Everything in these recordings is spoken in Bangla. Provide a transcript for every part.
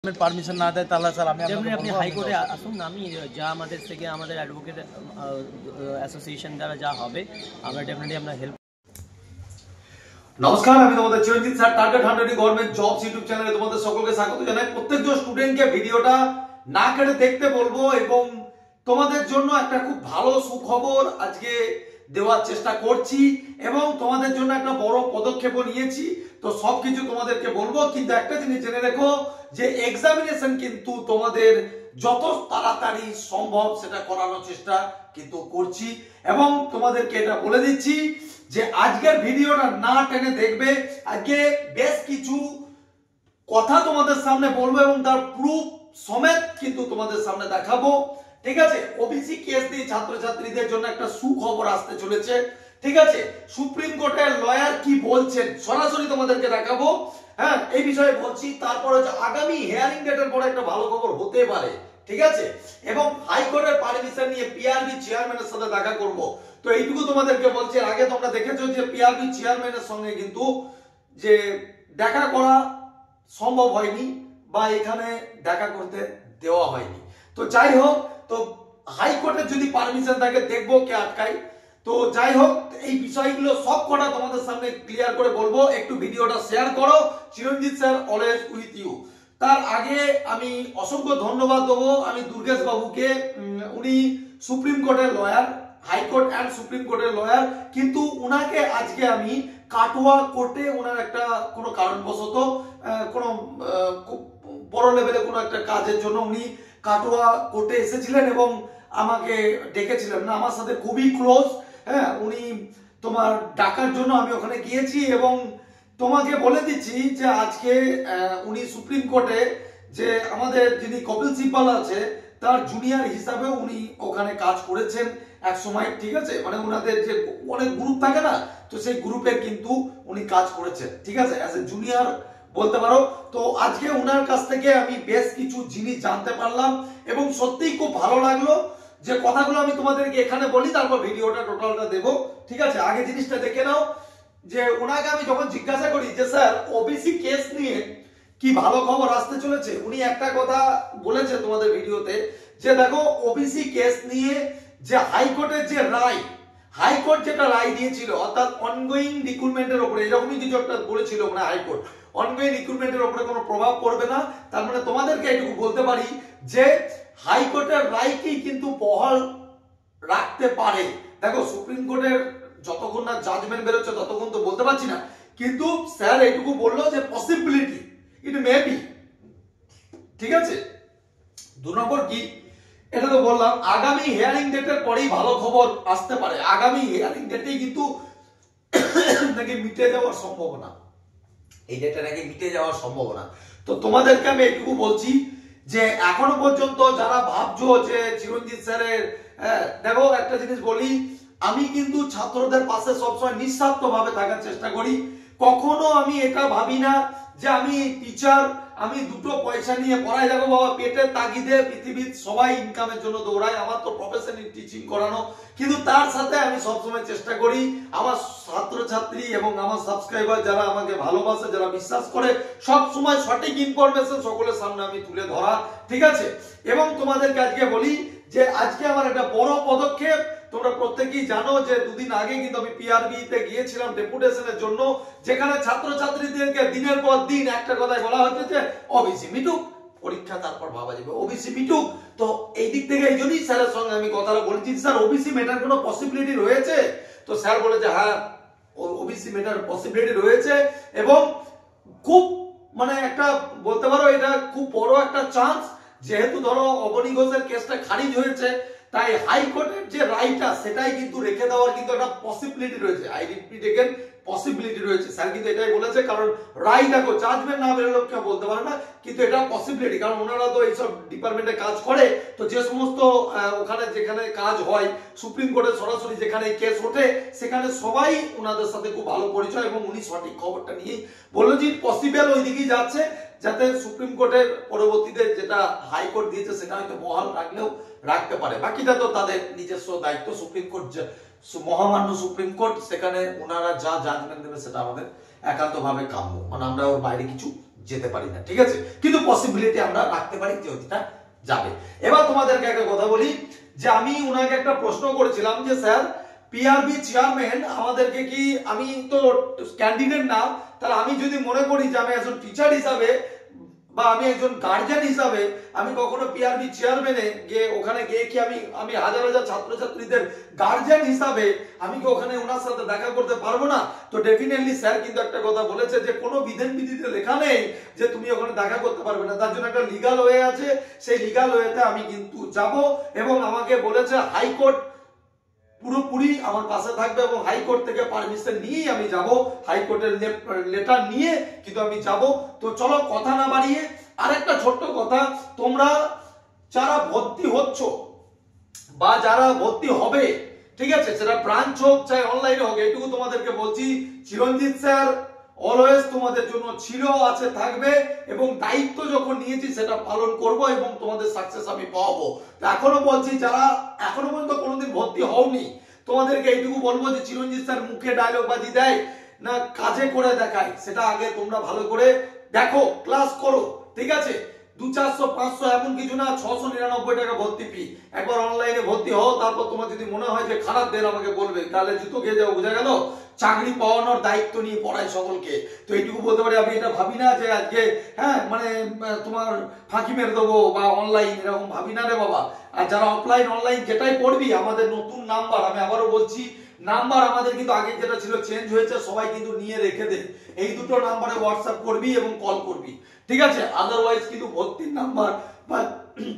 পারমিশন না দেয় তাহলে স্যার আমি যেমন আপনি হাইকোর্টে আসুন, আমি যা আমাদের থেকে আমাদের অ্যাডভোকেট অ্যাসোসিয়েশন দ্বারা যা হবে আমরা ডেফিনেটলি আমরা হেল্প। নমস্কার, আমি তোমাদের Chiranjit sir, target 100 government jobs YouTube চ্যানেলে তোমাদের সকলকে স্বাগত জানাই। প্রত্যেকজন স্টুডেন্টকে ভিডিওটা না কেটে দেখতে বলবো এবং তোমাদের জন্য একটা খুব ভালো সুখবর আজকে দেওয়ার চেষ্টা করছি এবং তোমাদের জন্য একটা বড় পদক্ষেপও নিয়েছি। তো সবকিছু তোমাদেরকে বলবো, কিন্তু একটা জিনিস জেনে রেখো যে এক্সামিনেশন কিন্তু তোমাদের যত তাড়াতাড়ি সম্ভব সেটা করানোর চেষ্টা কিন্তু করছি এবং তোমাদেরকে এটা বলে দিচ্ছি যে আজকের ভিডিওটা না টেনে দেখবে। আজকে বেশ কিছু কথা তোমাদের সামনে বলবো এবং তার প্রুফ সমেত কিন্তু তোমাদের সামনে দেখাবো। ঠিক আছে, ওবিসি কেস দিয়ে ছাত্রছাত্রীদের জন্য একটা সুখবর আসতে চলেছে। ঠিক আছে, সুপ্রিম কোর্টের লয়ার কি বলছেন সরাসরি তোমাদেরকে দেখাবো। হ্যাঁ, এই বিষয়ে বলছি। তারপরে যে আগামী হিয়ারিং ডেটের পরে একটা ভালো খবর হতে পারে। ঠিক আছে, এবং হাইকোর্টের পারমিশন নিয়ে পিআরবি চেয়ারম্যানের সাথে দেখা করব। তো এইটুকু তোমাদেরকে বলছি। আগে তোমরা দেখেছো যে পিআরবি চেয়ারম্যানের সঙ্গে কিন্তু যে দেখা করা সম্ভব হয়নি বা এখানে দেখা করতে দেওয়া হয়নি। তো যাই হোক, তো হাইকোর্টের যদি পারমিশন থাকে দেখবো কে আটকায়। তো যাই হোক, এই বিষয়গুলো সব কটা তোমাদের সামনে ক্লিয়ার করে বলবো। একটু ভিডিওটা শেয়ার করো। চিরঞ্জিত স্যার অলওয়েজ উইথ ইউ। তার আগে আমি অসংখ্য ধন্যবাদ দেবো আমি দুর্গেশ বাবুকে। উনি সুপ্রিম কোর্টের লয়ার, হাইকোর্ট অ্যান্ড সুপ্রিম কোর্টের লয়ার, কিন্তু উনাকে আজকে আমি কাটোয়া কোর্টে ওনার একটা কোনো কারণবশত কোনো বড় লেভেলে কোনো একটা কাজের জন্য উনি কাটোয়া কোর্টে এসেছিলেন এবং আমাকে ডেকেছিলেন। না, আমার সাথে খুবই ক্লোজ। হ্যাঁ, উনি তোমার ডাকার জন্য আমি ওখানে গিয়েছি এবং তোমাকে বলে দিচ্ছি যে আজকে উনি সুপ্রিম কোর্টে যে আমাদের যিনি কপিল সিব্বাল আছে তার জুনিয়র হিসাবে উনি ওখানে কাজ করেছেন এক সময়। ঠিক আছে, মানে ওনাদের যে অনেক গ্রুপ থাকে না, তো সেই গ্রুপের কিন্তু উনি কাজ করেছেন। ঠিক আছে, অ্যাজ এ জুনিয়র বলতে পারো। তো আজকে ওনার কাছ থেকে আমি বেশ কিছু জিনিস জানতে পারলাম এবং সত্যিই খুব ভালো লাগলো যে কথাগুলো আমি তোমাদেরকে এখানে বলি, তারপর ভিডিওটা টোটালটা দেবো। ঠিক আছে, আগে জিনিসটা দেখে নাও যে ওনাকে আমি যখন জিজ্ঞাসা করি যে স্যার ওবিসি কেস নিয়ে কি ভালো খবর আসতে চলেছে, উনি একটা কথা বলেছে তোমাদের ভিডিওতে যে দেখো ওবিসি কেস নিয়ে যে হাইকোর্টের যে রায়, হাইকোর্ট যেটা রায় দিয়েছিল অর্থাৎ অনগোয়িং রিক্রুটমেন্টের উপরে এরকমই কিছু একটা বলেছিল মানে হাইকোর্ট, অনগোয়িং রিক্রুটমেন্টের উপরে কোনো প্রভাব পড়বে না। তার মানে তোমাদেরকে এটুকু বলতে পারি যে হাইকোর্টের রায়কেই কিন্তু বহাল রাখতে পারে। দেখো সুপ্রিম কোর্টের যতক্ষণ না জাজমেন্ট বেরোচ্ছে ততক্ষণ তো বলতে পারছি না, কিন্তু স্যার এইটুকু বললো যে পসিবিলিটি ইট মে বি। ঠিক আছে, 2 নম্বর কি, এটা তো বললাম আগামী হিয়ারিং ডেটের পরেই ভালো খবর আসতে পারে। আগামী হিয়ারিং ডেটেই কিন্তু নাকি মিটে যাওয়ার সম্ভাবনা, এই ডেটে নাকি মিটে যাওয়ার সম্ভাবনা। তো তোমাদেরকে আমি এটুকু বলছি যে এখনো পর্যন্ত যারা ভাবছো যে চিরঞ্জিত স্যারের, দেখো একটা জিনিস বলি, আমি কিন্তু ছাত্রদের পাশে সবসময় নিঃস্বার্থ ভাবে থাকার চেষ্টা করি। কখনো আমি এটা ভাবি না যে আমি টিচার, আমি দুটো পয়সা নিয়ে পড়াই। দেখো বাবা, পেটের তাগিদে পৃথিবীর সবাই ইনকামের জন্য দৌড়ায়, আমার তো প্রফেশনাল টিচিং করানো, কিন্তু তার সাথে আমি সবসময় চেষ্টা করি আমার ছাত্রছাত্রী এবং আমার সাবস্ক্রাইবার যারা আমাকে ভালোবাসে, যারা বিশ্বাস করে, সব সময় সঠিক ইনফরমেশন সকলের সামনে আমি তুলে ধরা। ঠিক আছে, এবং তোমাদেরকে আজকে বলি যে আজকে আমার একটা বড় পদক্ষেপ। তোমরা প্রত্যেকেই জানো যে 2 দিন আগে কিন্তু আমি পিআরবি তে গিয়েছিলাম ডেপুটেশনের জন্য, যেখানে ছাত্রছাত্রীদেরকে দিনের পর দিন একটা কথাই বলা হচ্ছে যে ওবিসি মিটুক, পরীক্ষা তারপর ভাবা যাবে, ওবিসি মিটুক। তো এই দিক থেকে এই জন্যই স্যারের সঙ্গে আমি কথাটা বলেছি, স্যার ওবিসি মেটার কোনো পসিবিলিটি রয়েছে? তো স্যার বলেছে হ্যাঁ ওবিসি মেটার পসিবিলিটি রয়েছে এবং খুব মানে একটা বলতে পারো এটা খুব বড় একটা চান্স। যেহেতু ধরো অবনী ঘোষের কেসটা খারিজ হয়েছে, তাই হাইকোর্টের যে রায়টা সেটাই কিন্তু রেখে দেওয়ার কিন্তু একটা পসিবিলিটি রয়েছে। আই রিপিট এগেন, পসিবিলিটি রয়েছে। স্যার কিন্তু এটাই বলেছে, কারণ রায় দেখো জাজমেন্ট না বেরোলে কেউ বলতে পারে না, কিন্তু এটা পসিবিলিটি, কারণ ওনারা তো এইসব ডিপার্টমেন্টে কাজ করে। তো যে সমস্ত ওখানে যেখানে কাজ হয় সুপ্রিম কোর্টে সরাসরি যেখানে কেস ওঠে সেখানে সবাই ওনাদের সাথে খুব ভালো পরিচয় এবং উনি সঠিক খবরটা নিয়ে বললো যে পসিবল ওই দিকেই যাচ্ছে, যাতে সুপ্রিম কোর্টের পরবর্তীতে যেটা হাইকোর্ট দিয়েছে সেটা হয়তো বহাল রাখলেও রাখতে পারে, বাকিটা তো তাদের নিজস্ব দায়িত্ব। সুপ্রিম কোর্ট মহামান্য সুপ্রিম কোর্ট, সেখানে ওনারা যা জাজমেন্ট দেবে সেটা আমাদের একান্তভাবে কাম্য, মানে আমরা ওর বাইরে কিছু যেতে পারি না, ঠিক আছে, কিন্তু পসিবিলিটি আমরা রাখতে পারি যে ওটা যাবে। এবার তোমাদেরকে একটা কথা বলি যে আমি উনাকে একটা প্রশ্ন করেছিলাম যে স্যার পিআরবি চেয়ারম্যান আমাদেরকে কি, আমি তো ক্যান্ডিডেট না, তাহলে আমি যদি মনে করি যে আমি একজন টিচার হিসাবে বা আমি একজন গার্জিয়ান হিসাবে আমি কখনো পিআরবি চেয়ারম্যানে গিয়ে ওখানে গিয়ে কি আমি হাজার হাজার ছাত্রছাত্রীদের গার্জিয়ান হিসাবে আমি কি ওখানে ওনার সাথে দেখা করতে পারবো না? তো ডেফিনেটলি স্যার কিন্তু একটা কথা বলেছে যে কোনো বিধান বিধিতে লেখা নেই যে তুমি ওখানে দেখা করতে পারবে না, তার জন্য একটা লিগাল ওয়ে আছে, সেই লিগাল ওয়েতে আমি কিন্তু যাব। এবং আমাকে বলেছে হাইকোর্ট পুরোপুরি আমার পাশে থাকবে এবং হাইকোর্ট থেকে পারমিশন নিয়েই আমি যাব, হাইকোর্টের লেটার নিয়ে কিন্তু আমি যাব। তো চলো কথা না বাড়িয়ে আরেকটা ছোট্ট কথা, তোমরা যারা ভর্তি হচ্ছ বা যারা ভর্তি হবে, ঠিক আছে, সেটা ব্রাঞ্চ হোক চাই অনলাইনে হোক, এইটুকু তোমাদেরকে বলছি চিরঞ্জিত স্যার অলওয়েজ তোমাদের জন্য ছিল, আছে, থাকবে এবং দায়িত্ব যখন নিয়েছি সেটা পালন করব এবং তোমাদের সাকসেস আমি পাবো। তো এখনো বলছি যারা এখনো পর্যন্ত কোনোদিন ভর্তি হওনি তোমাদেরকে এইটুকু বলবো যে চিরঞ্জিত স্যার মুখে ডায়লগ বাজি দেয় না, কাজে করে দেখায়, সেটা আগে তোমরা ভালো করে দেখো, ক্লাস করো, ঠিক আছে। 200, 400, 500 এমন কিছু না, 699 টাকা ভর্তি ফি। একবার অনলাইনে ভর্তি হও, তারপর তোমার যদি মনে হয় যে খারাপ দেন আমাকে বলবে, তাহলে জুতো খেয়ে যাও, বোঝা গেল। চাকরি পাওয়ানোর দায়িত্ব নিয়ে পড়াই সকলকে। তো এইটুকু বলতে পারি, আমি এটা ভাবি না যে আজকে মানে তোমার ফাঁকি মেরে দেবো বা অনলাইন এরকম ভাবি না রে বাবা। আর যারা অফলাইন অনলাইন যেটাই পড়বি, আমাদের নতুন নাম্বার, আমি আবারও বলছি নাম্বার আমাদের কিন্তু আগে যেটা ছিল চেঞ্জ হয়েছে, সবাই কিন্তু নিয়ে রেখে দে, এই দুটো নাম্বারে হোয়াটসঅ্যাপ করবি এবং কল করবি, ঠিক আছে। আদারওয়াইজ কিন্তু ভর্তির নাম্বার বা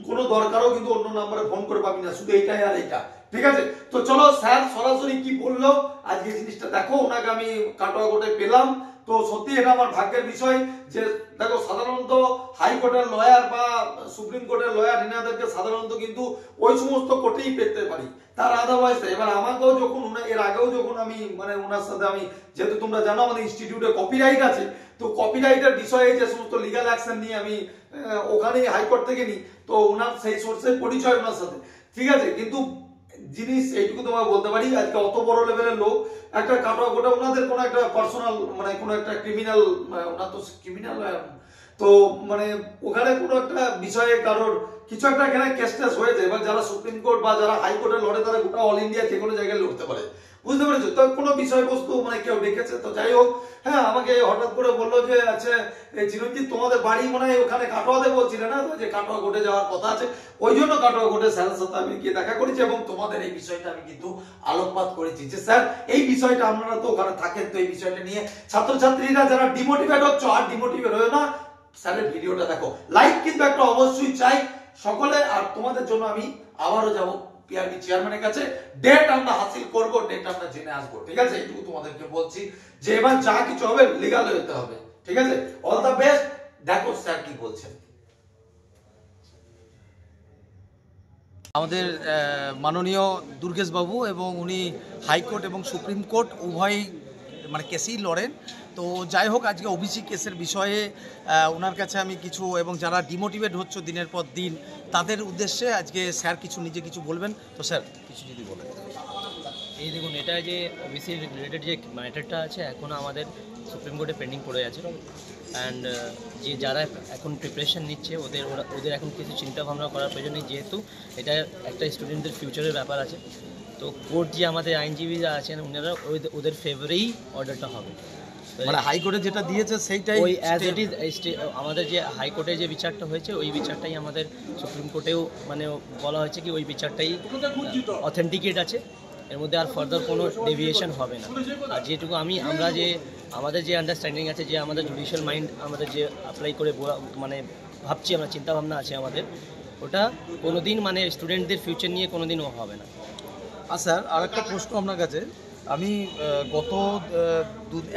কোনো দরকারও কিন্তু অন্য নাম্বারে ফোন করে পাবি না, শুধু এইটাই আর এইটা, ঠিক আছে। তো চলো স্যার সরাসরি কি বললো আজকে জিনিসটা দেখো, ওনাকে আমি কাটোয়া কোর্টে পেলাম। তো সত্যি এটা আমার ভাগ্যের বিষয় যে দেখো সাধারণত হাইকোর্টের লয়ার বা সুপ্রিম কোর্টের লয়ার এনাদেরকে সাধারণত কিন্তু ওই সমস্ত কোর্টেই পেতে পারি, তার আদারওয়াইজ। এবার আমাকেও যখন এর আগেও যখন আমি মানে ওনার সাথে আমি, যেহেতু তোমরা জানো আমাদের ইনস্টিটিউটে কপিরাইট আছে, তো কপিরাইটের বিষয়ে যে সমস্ত লিগাল অ্যাকশন নিয়ে আমি ওখানেই হাইকোর্ট থেকে নিই, তো ওনার সেই সোর্সের পরিচয় ওনার সাথে, ঠিক আছে। কিন্তু জিনিস এইটুকু তোমাকে বলতে পারি, আজকে অত বড় লেভেলের লোক একটা কাটোয়া কোটা, ওনাদের কোনো একটা পার্সোনাল মানে কোনো একটা ক্রিমিনাল, ওনার তো ক্রিমিনাল, তো মানে ওখানে কোনো একটা বিষয়ে কারোর কিছু একটা এখানে কেস টেস হয়েছে। এবার যারা সুপ্রিম কোর্ট বা যারা হাইকোর্টে লড়ে তারা গোটা অল ইন্ডিয়া যে কোনো জায়গায় লড়তে পারে, বুঝতে পেরেছো। তো কোনো বিষয়বস্তু মানে কেউ ডেকেছে, তো যাই হোক, হ্যাঁ আমাকে হঠাৎ করে বললো যে আচ্ছা চিরঞ্জিত তোমাদের বাড়ি মনে হয় ওখানে কাটোয়াতে বলছিলে না, যে কাটোয়া কোর্টে যাওয়ার কথা আছে, ওই জন্য কাটোয়া কোর্টে স্যারের সাথে আমি গিয়ে দেখা করেছি এবং তোমাদের এই বিষয়টা আমি কিন্তু আলোকপাত করেছি যে স্যার এই বিষয়টা আপনারা তো ওখানে থাকেন, তো এই বিষয়টা নিয়ে ছাত্রছাত্রীরা যারা ডিমোটিভেট হচ্ছে আর ডিমোটিভেট হয়ে না, স্যারের ভিডিওটা দেখো, লাইক কিন্তু একটা অবশ্যই চাই সকলে। আর তোমাদের জন্য আমি আবারও যাব পিআরবি চেয়ারম্যানের কাছে, ডেট আমরা হাসিল করব, ডেট আমরা জেনে আসবো, ঠিক আছে। এইটুকু তোমাদেরকে বলছি যে এবার যা কিছু হবে লিগাল হতে হবে, ঠিক আছে। অল দ্য বেস্ট, দেখো স্যার কি বলছেন। আমাদের মাননীয় দুর্গেশ বাবু এবং উনি হাইকোর্ট এবং সুপ্রিম কোর্ট উভয় মানে কেসেই লড়েন। তো যাই হোক, আজকে ওবিসি কেসের বিষয়ে ওনার কাছে আমি কিছু, এবং যারা ডিমোটিভেট হচ্ছে দিনের পর দিন তাদের উদ্দেশ্যে আজকে স্যার কিছু নিজে কিছু বলবেন। তো স্যার কিছু যদি বলেন। এই দেখুন, এটা যে ওবিসি রিলেটেড যে ম্যাটারটা আছে এখনও আমাদের সুপ্রিম কোর্টে পেন্ডিং পড়ে আছে। অ্যান্ড যে যারা এখন প্রিপারেশন নিচ্ছে ওদের এখন কিছু চিন্তা ভাবনা করার প্রয়োজন নেই, যেহেতু এটা একটা স্টুডেন্টদের ফিউচারের ব্যাপার আছে। তো কোর্ট যে আমাদের আইনজীবীরা আছেন ওনারা ওদের ফেভারেই অর্ডারটা হবে, মানে হাইকোর্টে যেটা দিয়েছে সেইটাই ওই অ্যাজ ইট ইজ। আমাদের যে হাইকোর্টে যে বিচারটা হয়েছে ওই বিচারটাই আমাদের সুপ্রিম কোর্টেও মানে বলা হয়েছে কি ওই বিচারটাই অথেন্টিকেট আছে, এর মধ্যে আর ফার্দার কোনো ডেভিয়েশন হবে না। আর যেটুকু আমরা যে আমাদের যে আন্ডারস্ট্যান্ডিং আছে, যে আমাদের জুডিশিয়াল মাইন্ড আমাদের যে অ্যাপ্লাই করে মানে ভাবছি আমরা, চিন্তাভাবনা আছে আমাদের, ওটা কোনোদিন মানে স্টুডেন্টদের ফিউচার নিয়ে কোনোদিনও হবে না। আর স্যার আরেকটা প্রশ্ন আপনার কাছে, আমি গত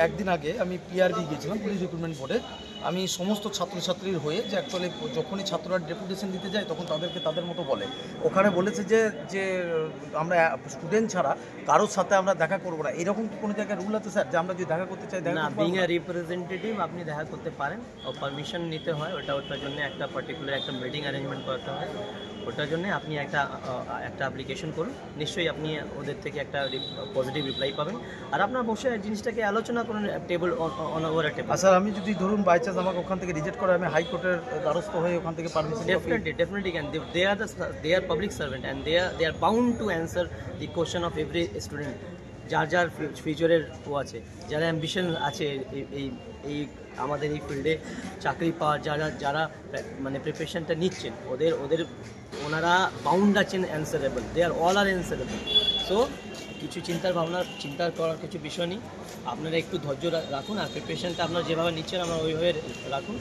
একদিন আগে আমি পিআরবি গিয়েছিলাম, পুলিশ রিক্রুটমেন্ট বোর্ডে। আমি সমস্ত ছাত্রছাত্রীর হয়ে যে অ্যাকচুয়ালি যখনই ছাত্ররা ডেপুটেশন দিতে যায় তখন তাদেরকে তাদের মতো বলে, ওখানে বলেছে যে আমরা স্টুডেন্ট ছাড়া কারোর সাথে আমরা দেখা করবো না, এরকম কি কোনো জায়গায় রুল আছে স্যার যে আমরা যদি দেখা করতে চাই না, বিং এ রিপ্রেজেন্টেটিভ আপনি দেখা করতে পারেন, ও পারমিশন নিতে হয়, ওটার জন্য একটা পার্টিকুলার একটা মিটিং অ্যারেঞ্জমেন্ট করতে হয়, ওটার জন্য আপনি একটা অ্যাপ্লিকেশন করুন, নিশ্চয়ই আপনি ওদের থেকে একটা পজিটিভ রিপ্লাই পাবেন। আর আপনার বসে জিনিসটাকে আলোচনা করুন table on over table. Sir আমি যদি ধরুন বাই চান্স সাপোজ আমাকে ওখান থেকে রিজেক্ট করে আমি হাইকোর্টের দ্বারস্থ হয়ে ওখান থেকে permission definitely can. They are public servant and they are bound to answer the question of every student. যার ফিউচারের ও আছে, যারা অ্যাম্বিশন আছে এই আমাদের এই ফিল্ডে চাকরি পাওয়ার, যারা মানে প্রিপারেশনটা নিচ্ছেন, ওনারা বাউন্ড আছেন অ্যান্সারেবল। দে আর অল আর অ্যান্সারেবল। সো কিছু চিন্তা করার কিছু বিষয় নেই। আপনারা একটু ধৈর্য রাখুন, আর প্রিপারেশনটা আপনারা যেভাবে নিচ্ছেন আমরা ওইভাবে রাখুন।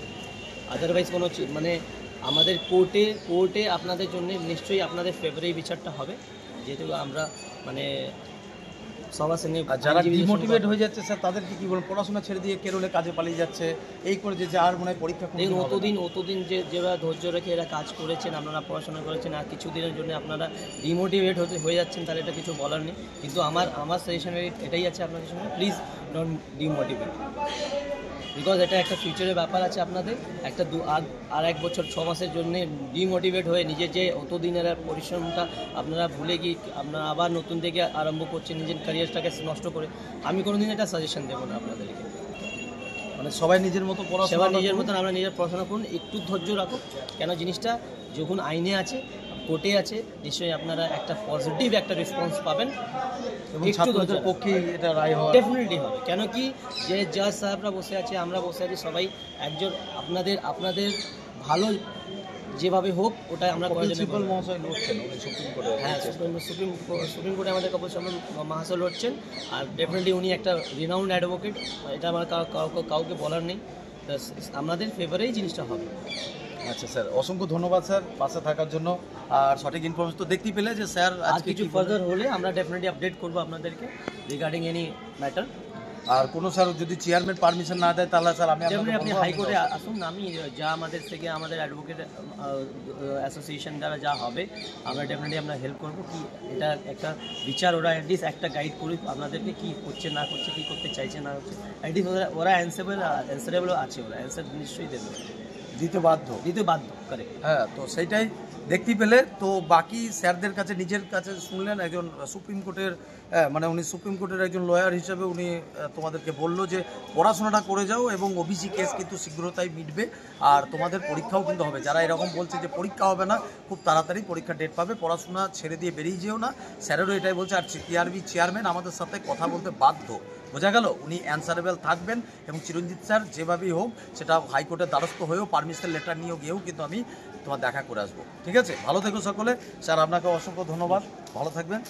আদারওয়াইজ কোনো মানে আমাদের কোর্টে আপনাদের জন্য নিশ্চয়ই আপনাদের ফেভারে বিচারটা হবে, যেহেতু আমরা মানে সবার সঙ্গে। যারা ডিমোটিভেট হয়ে যাচ্ছে স্যার তাদেরকে কি বলবো, পড়াশোনা ছেড়ে দিয়ে কেরলে কাজে পালিয়ে যাচ্ছে, এই করে যে আর মনে হয় পরীক্ষা দেখুন অতদিন যেভাবে ধৈর্য রেখে এরা কাজ করেছেন, আপনারা পড়াশোনা করেছেন, আর কিছুদিনের জন্য আপনারা ডিমোটিভেট হয়ে যাচ্ছেন, তাহলে এটা কিছু বলার নেই। কিন্তু আমার সাজেশন এটাই আছে আপনাদের সঙ্গে, প্লিজ ডোন্ট ডিমোটিভেট, বিকজ এটা একটা ফিউচারের ব্যাপার আছে আপনাদের। একটা আর 1 বছর 6 মাসের জন্য ডিমোটিভেট হয়ে নিজের যে অতদিনের পরিশ্রমটা আপনারা ভুলে গিয়ে আপনারা আবার নতুন থেকে আরম্ভ করছেন নিজের ক্যারিয়ারটাকে নষ্ট করে। আমি কোনোদিন এটা সাজেশন দেবো না আপনাদেরকে। মানে সবাই নিজের মতো পড়াশোনা, নিজের মতন আমরা নিজের পড়াশোনা করুন, একটু ধৈর্য রাখুন। কেন জিনিসটা যখন আইনে আছে, কোর্টে আছে, নিশ্চয়ই আপনারা একটা পজিটিভ একটা রেসপন্স পাবেন এবং ছাত্রদের পক্ষে এটা রায় হওয়া ডেফিনেটলি হবে। কেন কি যে জাজ সাহেবরা বসে আছে, আমরা বসে আছি, সবাই একজন আপনাদের ভালো যেভাবে হোক ওটাই আমরা প্রিন্সিপাল মহাশয় লড়ছেন সুপ্রিম কোর্টে। হ্যাঁ, সুপ্রিম কোর্টে আমাদের কপিল সিব্বল মহাশয় লড়ছেন, আর ডেফিনেটলি উনি একটা রিনাউন্ড অ্যাডভোকেট, এটা আমার কাউকে বলার নেই। আমাদের ফেভারেই জিনিসটা হবে। আচ্ছা স্যার, অসংখ্য ধন্যবাদ স্যার পাশে থাকার জন্য। আর সঠিক ইনফরমেশন তো দেখতেই পেলে যে স্যার আর কিছু ফার্দার হলে আমরা ডেফিনেটলি আপডেট করবো আপনাদেরকে রিগার্ডিং এনি ম্যাটার। আর কোনো স্যার যদি চেয়ারম্যান পারমিশন না দেয় তাহলে স্যার আপনি হাইকোর্টে আসুন, আমি যা আমাদের থেকে আমাদের অ্যাডভোকেট অ্যাসোসিয়েশন দ্বারা যা হবে আমরা ডেফিনেটলি আমরা হেল্প করবো। কি এটা একটা বিচার, ওরা অ্যাটলিস্ট একটা গাইড করুক আপনাদেরকে, কি করছে না করছে, কী করতে চাইছে না হচ্ছে, অ্যাটলিস্ট ওরা অ্যান্সারেবলও আছে, ওরা অ্যান্সার নিশ্চয়ই দেবে, দিতে বাধ্য করে। হ্যাঁ, তো সেইটাই দেখতেই পেলে। তো বাকি স্যারদের কাছে নিজের কাছে শুনলেন, একজন সুপ্রিম কোর্টের মানে উনি সুপ্রিম কোর্টের একজন লয়ার হিসেবে উনি তোমাদেরকে বলল যে পড়াশোনাটা করে যাও এবং ওবিসি কেস কিন্তু শীঘ্রতাই মিটবে, আর তোমাদের পরীক্ষাও কিন্তু হবে। যারা এরকম বলছে যে পরীক্ষা হবে না, খুব তাড়াতাড়ি পরীক্ষা ডেট পাবে, পড়াশোনা ছেড়ে দিয়ে বেরিয়ে যেও না, স্যারেরও এটাই বলছে। আর টিআরবি চেয়ারম্যান আমাদের সাথে কথা বলতে বাধ্য, বোঝা গেল, উনি অ্যান্সারেবল থাকবেন। এবং চিরঞ্জিত স্যার যেভাবেই হোক সেটা হাইকোর্টের দ্বারস্থ হয়েও পারমিশন লেটার নিয়েও গিয়েও কিন্তু আমি তোমার দেখা করে আসবো। ঠিক আছে, ভালো থেকো সকলে। স্যার আপনাকে অসংখ্য ধন্যবাদ, ভালো থাকবেন।